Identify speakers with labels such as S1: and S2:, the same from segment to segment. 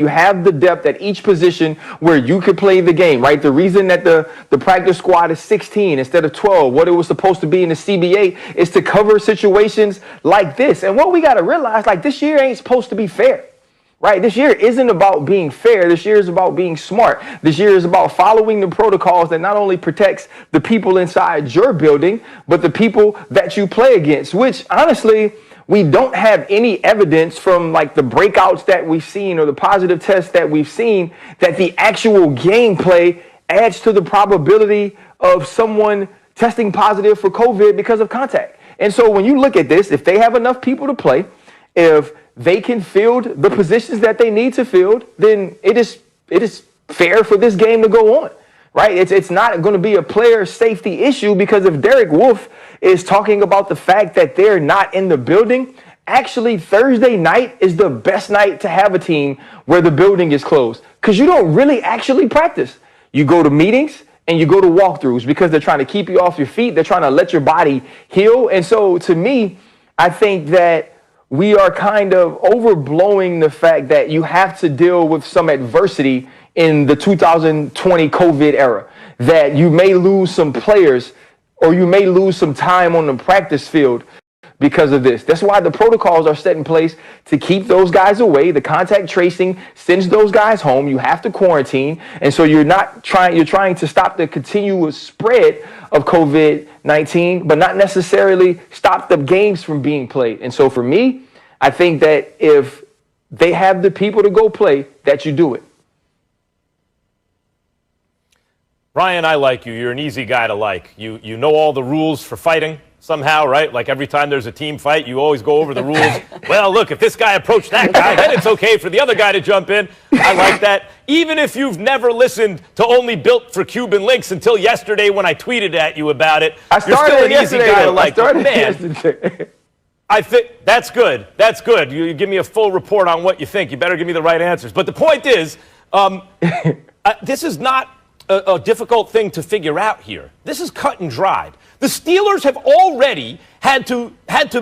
S1: You have the depth at each position where you could play the game, right? The reason that the practice squad is 16 instead of 12, what it was supposed to be in the CBA, is to cover situations like this. And what we got to realize, like, this year ain't supposed to be fair, right? This year isn't about being fair. This year is about being smart. This year is about following the protocols that not only protects the people inside your building, but the people that you play against, which honestly, we don't have any evidence from like the breakouts that we've seen or the positive tests that we've seen that the actual gameplay adds to the probability of someone testing positive for COVID because of contact. And so when you look at this, if they have enough people to play, if they can field the positions that they need to field, then it is fair for this game to go on, right? It's not going to be a player safety issue, because if Derek Wolfe is talking about the fact that they're not in the building, actually Thursday night is the best night to have a team where the building is closed, because you don't really actually practice. You go to meetings and you go to walkthroughs because they're trying to keep you off your feet. They're trying to let your body heal. And so to me, I think that we are kind of overblowing the fact that you have to deal with some adversity in the 2020 COVID era, that you may lose some players or you may lose some time on the practice field because of this. That's why the protocols are set in place to keep those guys away. The contact tracing sends those guys home. You have to quarantine. And so you're trying to stop the continuous spread of COVID-19, but not necessarily stop the games from being played. And so for me, I think that if they have the people to go play, that you do it.
S2: Ryan, I like you. You're an easy guy to like. You know all the rules for fighting somehow, right? Like every time there's a team fight, you always go over the rules. Well, look, if this guy approached that guy, then it's okay for the other guy to jump in. I like that. Even if you've never listened to Only Built for Cuban Links until yesterday when I tweeted at you about it, you're still an easy guy to like. Man, I think that's good. That's good. You give me a full report on what you think. You better give me the right answers. But the point is, this is not a difficult thing to figure out here. This is cut and dried. The Steelers have already had to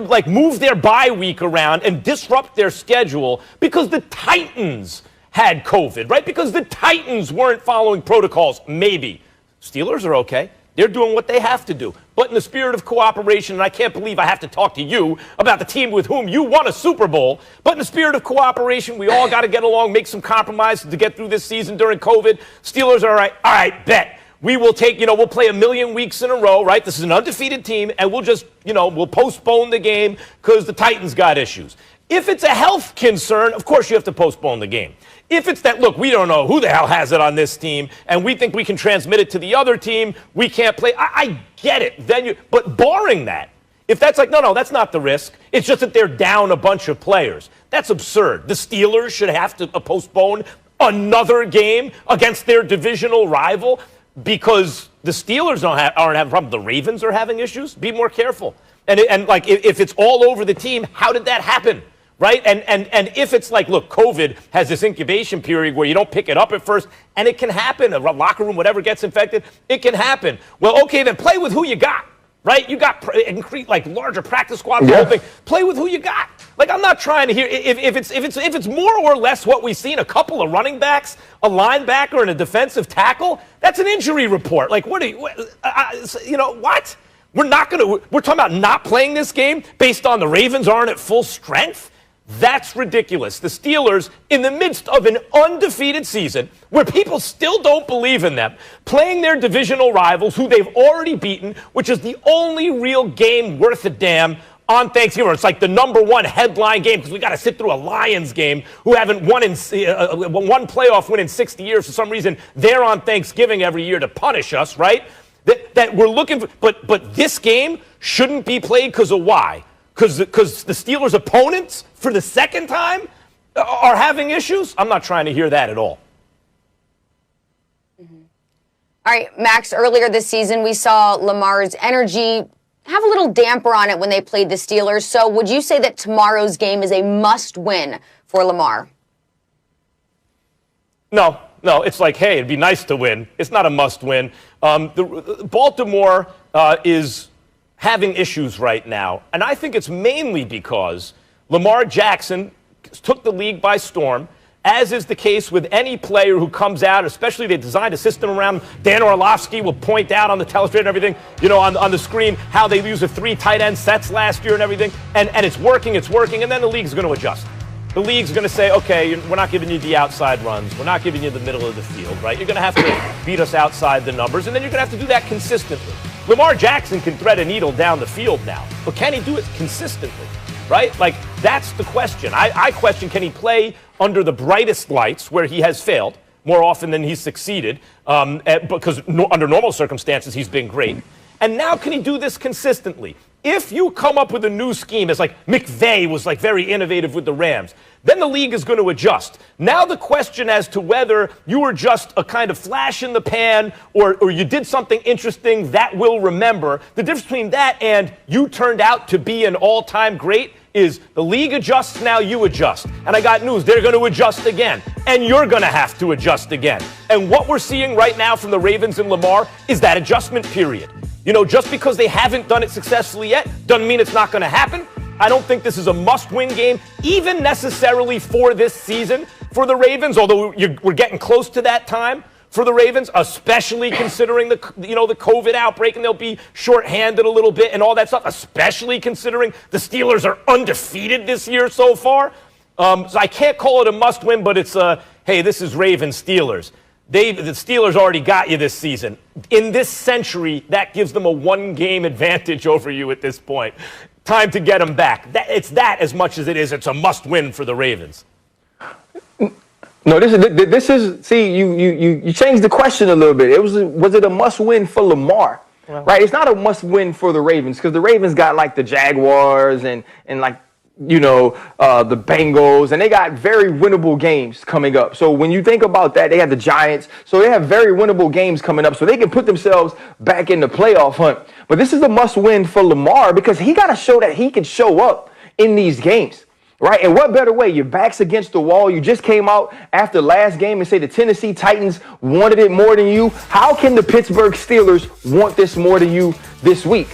S2: like move their bye week around and disrupt their schedule because the Titans had COVID, right? Because the Titans weren't following protocols. Maybe. Steelers are okay. They're doing what they have to do. But in the spirit of cooperation, and I can't believe I have to talk to you about the team with whom you won a Super Bowl, but in the spirit of cooperation, we all got to get along, make some compromises to get through this season during COVID. Steelers are all right, bet. We will take, we'll play a million weeks in a row, right? This is an undefeated team, and we'll just, we'll postpone the game because the Titans got issues. If it's a health concern, of course you have to postpone the game. If it's that, look, we don't know who the hell has it on this team, and we think we can transmit it to the other team, we can't play. I get it. But barring that, if that's like, no, that's not the risk. It's just that they're down a bunch of players. That's absurd. The Steelers should have to postpone another game against their divisional rival because the Steelers aren't having a problem. The Ravens are having issues. Be more careful. And like, if it's all over the team, how did that happen? Right? And if it's like, look, COVID has this incubation period where you don't pick it up at first, and it can happen, a locker room, whatever gets infected, it can happen. Well, okay, then play with who you got, right? You got like larger practice squad, the whole thing. Play with who you got. Like, I'm not trying to hear if it's more or less what we've seen, a couple of running backs, a linebacker, and a defensive tackle. That's an injury report. Like, what? What? We're talking about not playing this game based on the Ravens aren't at full strength. That's ridiculous. The Steelers, in the midst of an undefeated season, where people still don't believe in them, playing their divisional rivals, who they've already beaten, which is the only real game worth a damn on Thanksgiving. It's like the number one headline game because we got to sit through a Lions game who haven't won one playoff win in 60 years. For some reason, they're on Thanksgiving every year to punish us, right? That we're looking for. But this game shouldn't be played because of why? Because the Steelers' opponents, for the second time, are having issues? I'm not trying to hear that at all.
S3: Mm-hmm. All right, Max, earlier this season, we saw Lamar's energy have a little damper on it when they played the Steelers. So would you say that tomorrow's game is a must-win for Lamar?
S2: No, it's like, hey, it'd be nice to win. It's not a must-win. Baltimore is having issues right now, and I think it's mainly because Lamar Jackson took the league by storm, as is the case with any player who comes out, especially they designed a system around. Dan Orlovsky will point out on the television and everything, on the screen, how they use the 3 tight end sets last year and everything. And it's working, and then the league's going to adjust. The league's going to say, okay, we're not giving you the outside runs. We're not giving you the middle of the field, right? You're going to have to beat us outside the numbers, and then you're going to have to do that consistently. Lamar Jackson can thread a needle down the field now, but can he do it consistently, right? Like, that's the question. I question, can he play under the brightest lights where he has failed more often than he's succeeded, because under normal circumstances he's been great. And now can he do this consistently? If you come up with a new scheme, as like McVay was like very innovative with the Rams, then the league is going to adjust. Now the question as to whether you were just a kind of flash in the pan or you did something interesting that we'll remember, the difference between that and you turned out to be an all-time great is the league adjusts, now you adjust. And I got news, they're going to adjust again. And you're going to have to adjust again. And what we're seeing right now from the Ravens and Lamar is that adjustment period. Just because they haven't done it successfully yet doesn't mean it's not going to happen. I don't think this is a must-win game, even necessarily for this season for the Ravens, although we're getting close to that time for the Ravens, especially considering the COVID outbreak, and they'll be shorthanded a little bit and all that stuff, especially considering the Steelers are undefeated this year so far. So I can't call it a must-win, but it's hey, this is Ravens Steelers. The Steelers already got you this season. In this century, that gives them a 1-game advantage over you at this point. Time to get them back. It's that as much as it's a must-win for the Ravens.
S1: No, this is. See, you changed the question a little bit. Was it a must-win for Lamar? Well, right. It's not a must-win for the Ravens because the Ravens got like the Jaguars and like the Bengals, and they got very winnable games coming up. So when you think about that, they have the Giants. So they have very winnable games coming up. So they can put themselves back in the playoff hunt. But this is a must-win for Lamar because he got to show that he can show up in these games. Right? And what better way? Your back's against the wall. You just came out after last game and say the Tennessee Titans wanted it more than you. How can the Pittsburgh Steelers want this more than you this week?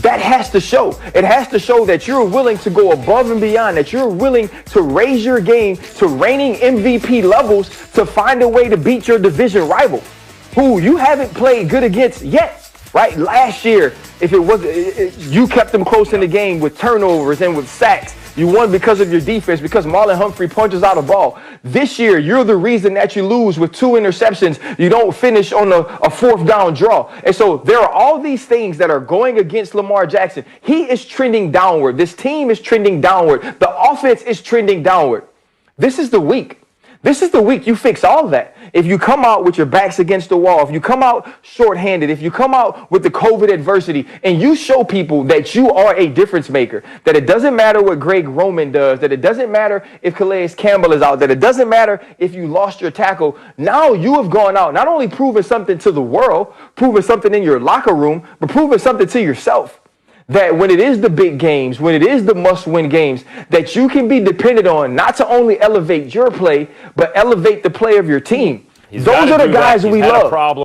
S1: That has to show. It has to show that you're willing to go above and beyond, that you're willing to raise your game to reigning MVP levels to find a way to beat your division rival, who you haven't played good against yet. Right? Last year, if it was, you kept them close in the game with turnovers and with sacks. You won because of your defense, because Marlon Humphrey punches out a ball. This year, you're the reason that you lose with 2 interceptions. You don't finish on a 4th down draw. And so there are all these things that are going against Lamar Jackson. He is trending downward. This team is trending downward. The offense is trending downward. This is the week. This is the week you fix all that. If you come out with your backs against the wall, if you come out shorthanded, if you come out with the COVID adversity, and you show people that you are a difference maker, that it doesn't matter what Greg Roman does, that it doesn't matter if Calais Campbell is out, that it doesn't matter if you lost your tackle. Now you have gone out, not only proving something to the world, proving something in your locker room, but proving something to yourself. That when it is the big games, when it is the must-win games, that you can be dependent on not to only elevate your play, but elevate the play of your team. Those are the guys we love.